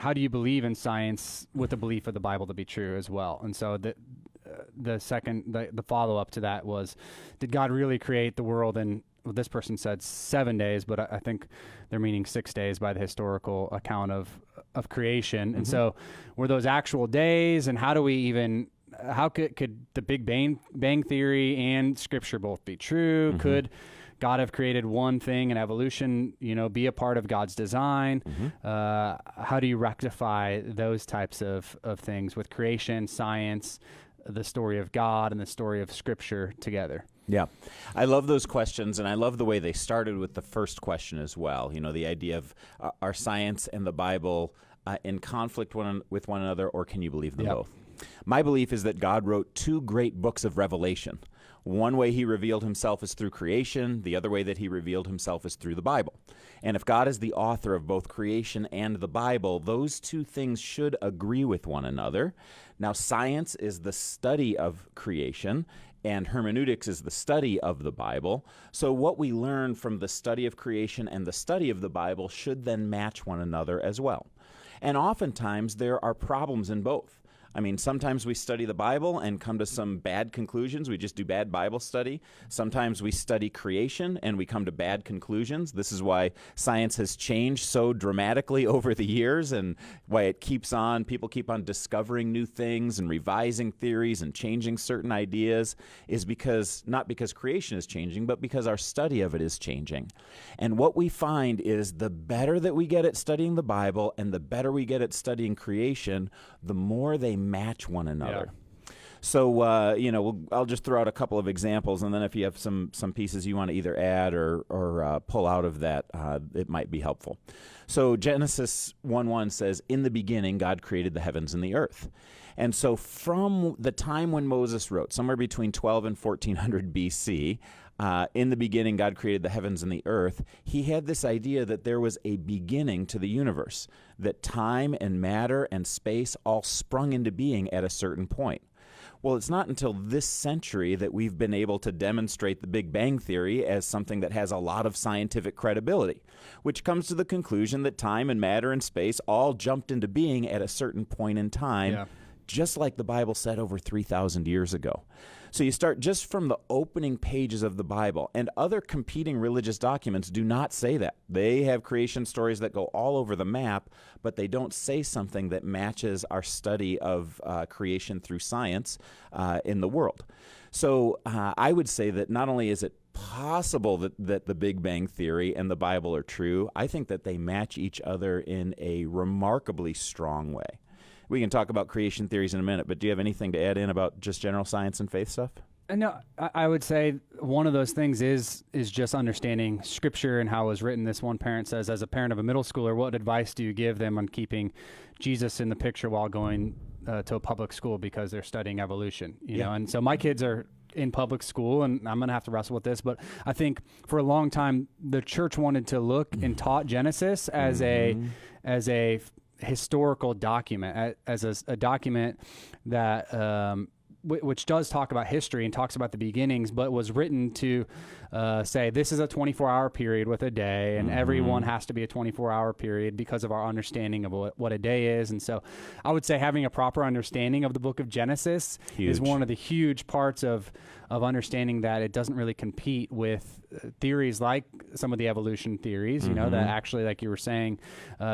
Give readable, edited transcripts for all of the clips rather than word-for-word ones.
how do you believe in science with the belief of the Bible to be true as well? And so the follow-up to that was, did God really create the world in, well, this person said 7 days, but I think they're meaning 6 days by the historical account of creation. Mm-hmm. And so were those actual days, and how could the Big Bang Theory and Scripture both be true? Mm-hmm. Could God have created one thing and evolution, be a part of God's design? Mm-hmm. How do you rectify those types of things with creation, science, the story of God, and the story of Scripture together? Yeah. I love those questions, and I love the way they started with the first question as well. The idea of are science and the Bible in conflict with one another, or can you believe them both? My belief is that God wrote 2 great books of revelation. One way he revealed himself is through creation. The other way that he revealed himself is through the Bible. And if God is the author of both creation and the Bible, those 2 things should agree with one another. Now, science is the study of creation, and hermeneutics is the study of the Bible. So what we learn from the study of creation and the study of the Bible should then match one another as well. And oftentimes there are problems in both. I mean, sometimes we study the Bible and come to some bad conclusions. We just do bad Bible study. Sometimes we study creation and we come to bad conclusions. This is why science has changed so dramatically over the years, and why people keep on discovering new things and revising theories and changing certain ideas, is not because creation is changing, but because our study of it is changing. And what we find is the better that we get at studying the Bible and the better we get at studying creation, the more they match one another. Yeah. So, I'll just throw out a couple of examples, and then if you have some pieces you want to either add or pull out of that, it might be helpful. So Genesis 1:1 says, "In the beginning, God created the heavens and the earth." And so from the time when Moses wrote, somewhere between 12 and 1400 BC, in the beginning, God created the heavens and the earth, he had this idea that there was a beginning to the universe, that time and matter and space all sprung into being at a certain point. Well, it's not until this century that we've been able to demonstrate the Big Bang Theory as something that has a lot of scientific credibility, which comes to the conclusion that time and matter and space all jumped into being at a certain point in time, just like the Bible said over 3,000 years ago. So you start just from the opening pages of the Bible, and other competing religious documents do not say that. They have creation stories that go all over the map, but they don't say something that matches our study of creation through science in the world. So I would say that not only is it possible that the Big Bang Theory and the Bible are true, I think that they match each other in a remarkably strong way. We can talk about creation theories in a minute, but do you have anything to add in about just general science and faith stuff? No, I would say one of those things is just understanding Scripture and how it was written. This one parent says, as a parent of a middle schooler, what advice do you give them on keeping Jesus in the picture while going to a public school because they're studying evolution? You know, and so my kids are in public school, and I'm going to have to wrestle with this, but I think for a long time the church wanted to look and taught Genesis as a historical document, as a document that which does talk about history and talks about the beginnings, but was written to say this is a 24-hour period with a day, and everyone has to be a 24-hour period because of our understanding of what a day is. And so I would say having a proper understanding of the book of Genesis is one of the huge parts of understanding that it doesn't really compete with theories like some of the evolution theories, you know, that actually, like you were saying,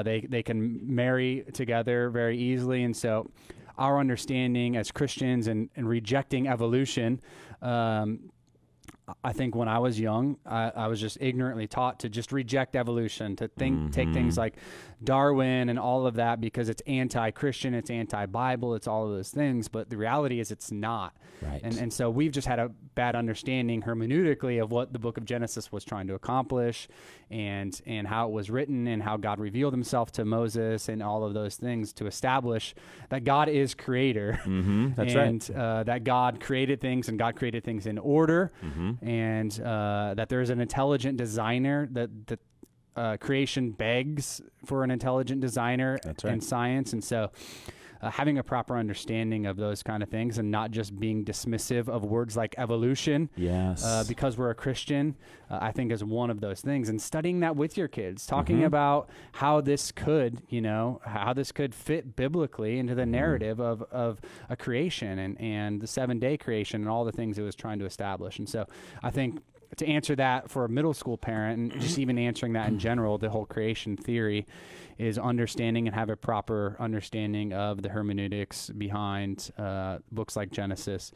they can marry together very easily. And so our understanding as Christians and rejecting evolution, I think when I was young, I was just ignorantly taught to just reject evolution, to take things like Darwin and all of that because it's anti-Christian, it's anti-Bible, it's all of those things. But the reality is it's not. Right. And so we've just had a bad understanding hermeneutically of what the book of Genesis was trying to accomplish and how it was written and how God revealed himself to Moses and all of those things to establish that God is creator. That's and, right. That God created things and God created things in order. And that there's an intelligent designer, that creation begs for an intelligent designer in science. And so having a proper understanding of those kind of things and not just being dismissive of words like evolution. Yes. Because we're a Christian, I think is one of those things. And studying that with your kids, talking about how this could, how this could fit biblically into the narrative of a creation and the 7-day creation and all the things it was trying to establish. And so I think to answer that for a middle school parent, and just even answering that in general, the whole creation theory is understanding and have a proper understanding of the hermeneutics behind books like Genesis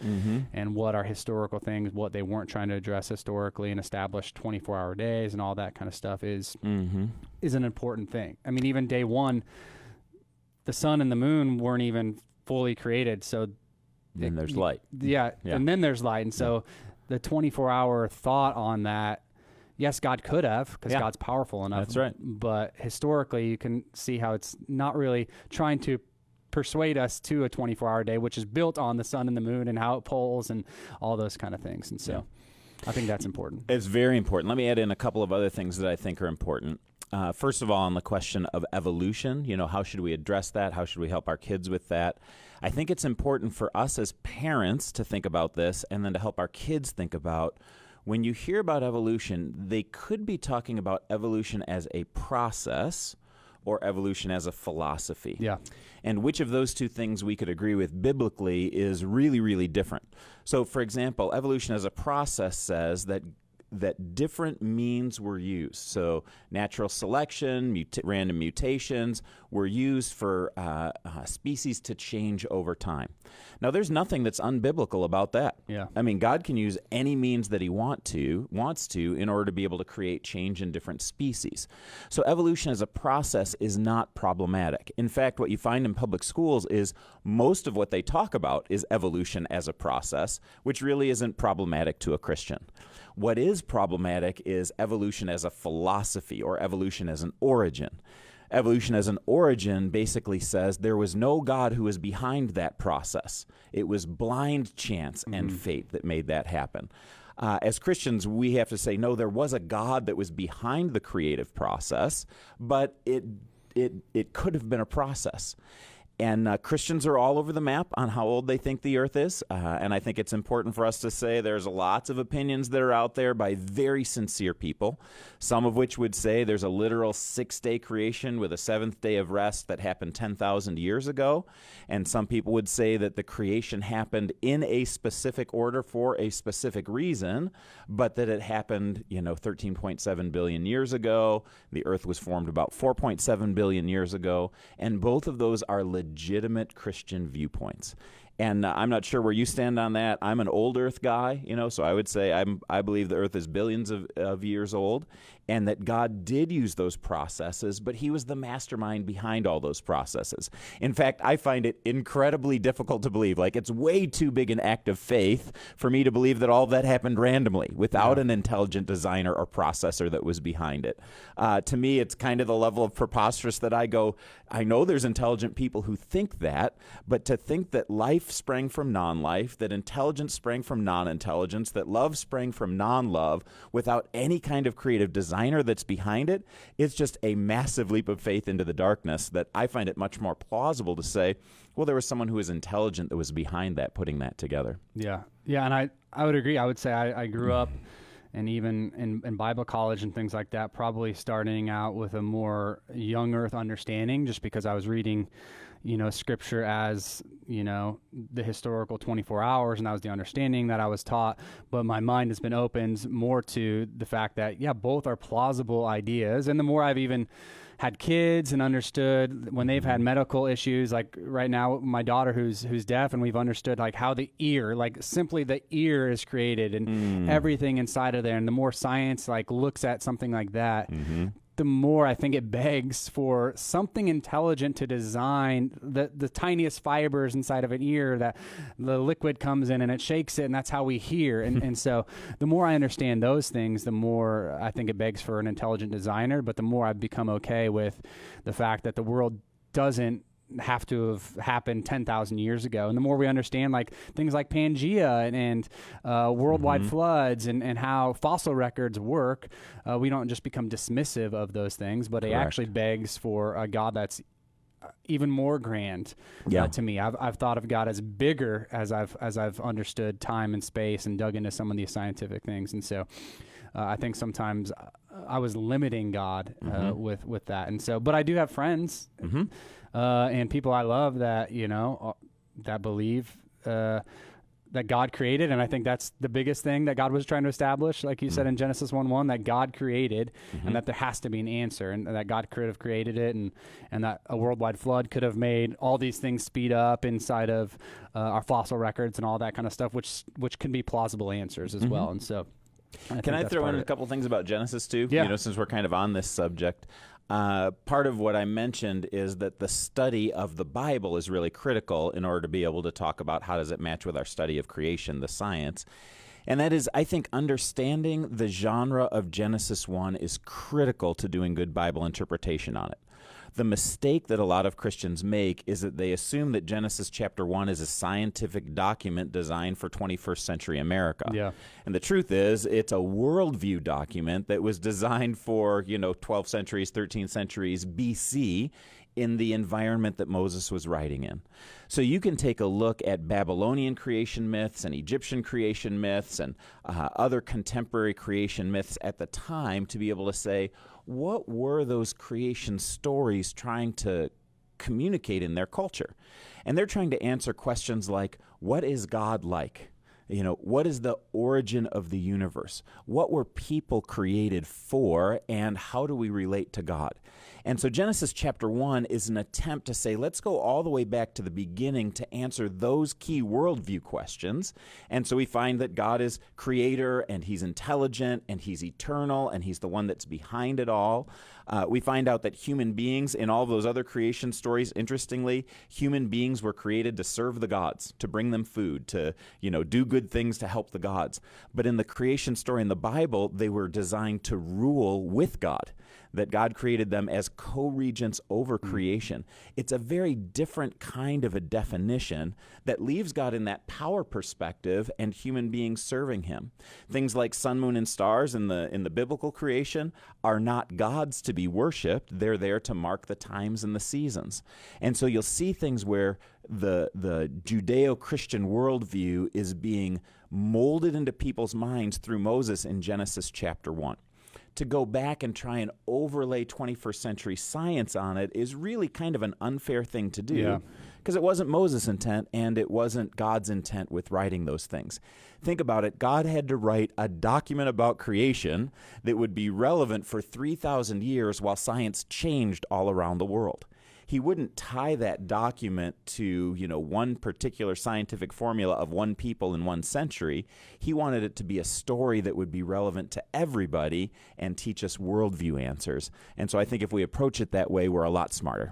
and what are historical things, what they weren't trying to address historically, and establish 24-hour days and all that kind of stuff is an important thing. I mean, even day one, the sun and the moon weren't even fully created. So then there's light. Yeah. And then there's light. And so the 24-hour thought on that, yes, God could have, because God's powerful enough. That's right. But historically, you can see how it's not really trying to persuade us to a 24-hour day, which is built on the sun and the moon and how it pulls and all those kind of things. And so I think that's important. It's very important. Let me add in a couple of other things that I think are important. First of all, on the question of evolution, how should we address that? How should we help our kids with that? I think it's important for us as parents to think about this and then to help our kids think about when you hear about evolution, they could be talking about evolution as a process or evolution as a philosophy. Yeah. And which of those two things we could agree with biblically is really, really different. So, for example, evolution as a process says that different means were used. So natural selection, random mutations were used for species to change over time. Now, there's nothing that's unbiblical about that. Yeah. I mean, God can use any means that he wants to in order to be able to create change in different species. So evolution as a process is not problematic. In fact, what you find in public schools is most of what they talk about is evolution as a process, which really isn't problematic to a Christian. What is problematic is evolution as a philosophy or evolution as an origin. Evolution as an origin basically says there was no God who was behind that process. It was blind chance and fate that made that happen. As Christians, we have to say, no, there was a God that was behind the creative process, but it could have been a process. And Christians are all over the map on how old they think the earth is. And I think it's important for us to say there's lots of opinions that are out there by very sincere people, some of which would say there's a literal 6-day creation with a 7th day of rest that happened 10,000 years ago. And some people would say that the creation happened in a specific order for a specific reason, but that it happened, 13.7 billion years ago. The earth was formed about 4.7 billion years ago. And both of those are legitimate Christian viewpoints. And I'm not sure where you stand on that. I'm an old earth guy, so I would say I believe the earth is billions of years old and that God did use those processes, but he was the mastermind behind all those processes. In fact, I find it incredibly difficult to believe. Like, it's way too big an act of faith for me to believe that all of that happened randomly without an intelligent designer or processor that was behind it. To me, it's kind of the level of preposterous that I know there's intelligent people who think that, but to think that life sprang from non-life, that intelligence sprang from non-intelligence, that love sprang from non-love without any kind of creative designer that's behind it, it's just a massive leap of faith into the darkness that I find it much more plausible to say, well, there was someone who was intelligent that was behind that, putting that together. Yeah. Yeah, and I would agree. I would say I grew up and even in Bible college and things like that, probably starting out with a more young earth understanding just because I was reading scripture as, the historical 24 hours, and that was the understanding that I was taught. But my mind has been opened more to the fact that, both are plausible ideas. And the more I've even had kids and understood when they've had medical issues, like right now, my daughter who's deaf, and we've understood like how the ear, like simply the ear is created and everything inside of there. And the more science like looks at something like that, the more I think it begs for something intelligent to design the tiniest fibers inside of an ear that the liquid comes in and it shakes it, and that's how we hear. And so the more I understand those things, the more I think it begs for an intelligent designer, but the more I've become okay with the fact that the world doesn't have to have happened 10,000 years ago. And the more we understand like things like Pangea and worldwide floods and how fossil records work, we don't just become dismissive of those things, but it actually begs for a God that's even more grand to me. I've thought of God as bigger as I've understood time and space and dug into some of these scientific things. And so I think sometimes I was limiting God with that. And so, but I do have friends and people I love that, that believe that God created. And I think that's the biggest thing that God was trying to establish, like you said in Genesis 1:1, that God created and that there has to be an answer, and that God could have created it, and that a worldwide flood could have made all these things speed up inside of our fossil records and all that kind of stuff, which can be plausible answers as well. And so can I throw in a couple things about Genesis too? Yeah. Since we're kind of on this subject. Part of what I mentioned is that the study of the Bible is really critical in order to be able to talk about how does it match with our study of creation, the science. And that is, I think, understanding the genre of Genesis 1 is critical to doing good Bible interpretation on it. The mistake that a lot of Christians make is that they assume that Genesis chapter 1 is a scientific document designed for 21st century America. Yeah. And the truth is, it's a worldview document that was designed for, 12 centuries, 13 centuries BC in the environment that Moses was writing in. So you can take a look at Babylonian creation myths and Egyptian creation myths and other contemporary creation myths at the time to be able to say, what were those creation stories trying to communicate in their culture? And they're trying to answer questions like, what is God like? What is the origin of the universe? What were people created for, and how do we relate to God? And so Genesis chapter 1 is an attempt to say, let's go all the way back to the beginning to answer those key worldview questions. And so we find that God is creator, and he's intelligent, and he's eternal, and he's the one that's behind it all. We find out that human beings, in all of those other creation stories, interestingly, human beings were created to serve the gods, to bring them food, to, do good things to help the gods. But in the creation story in the Bible, they were designed to rule with God, that God created them as co-regents over creation. It's a very different kind of a definition that leaves God in that power perspective and human beings serving him. Things like sun, moon, and stars in the biblical creation are not gods to be worshipped. They're there to mark the times and the seasons. And so you'll see things where the Judeo-Christian worldview is being molded into people's minds through Moses in Genesis chapter 1. To go back and try and overlay 21st century science on it is really kind of an unfair thing to do, because it wasn't Moses' intent and it wasn't God's intent with writing those things. Think about it. God had to write a document about creation that would be relevant for 3,000 years while science changed all around the world. He wouldn't tie that document to, one particular scientific formula of one people in one century. He wanted it to be a story that would be relevant to everybody and teach us worldview answers. And so I think if we approach it that way, we're a lot smarter.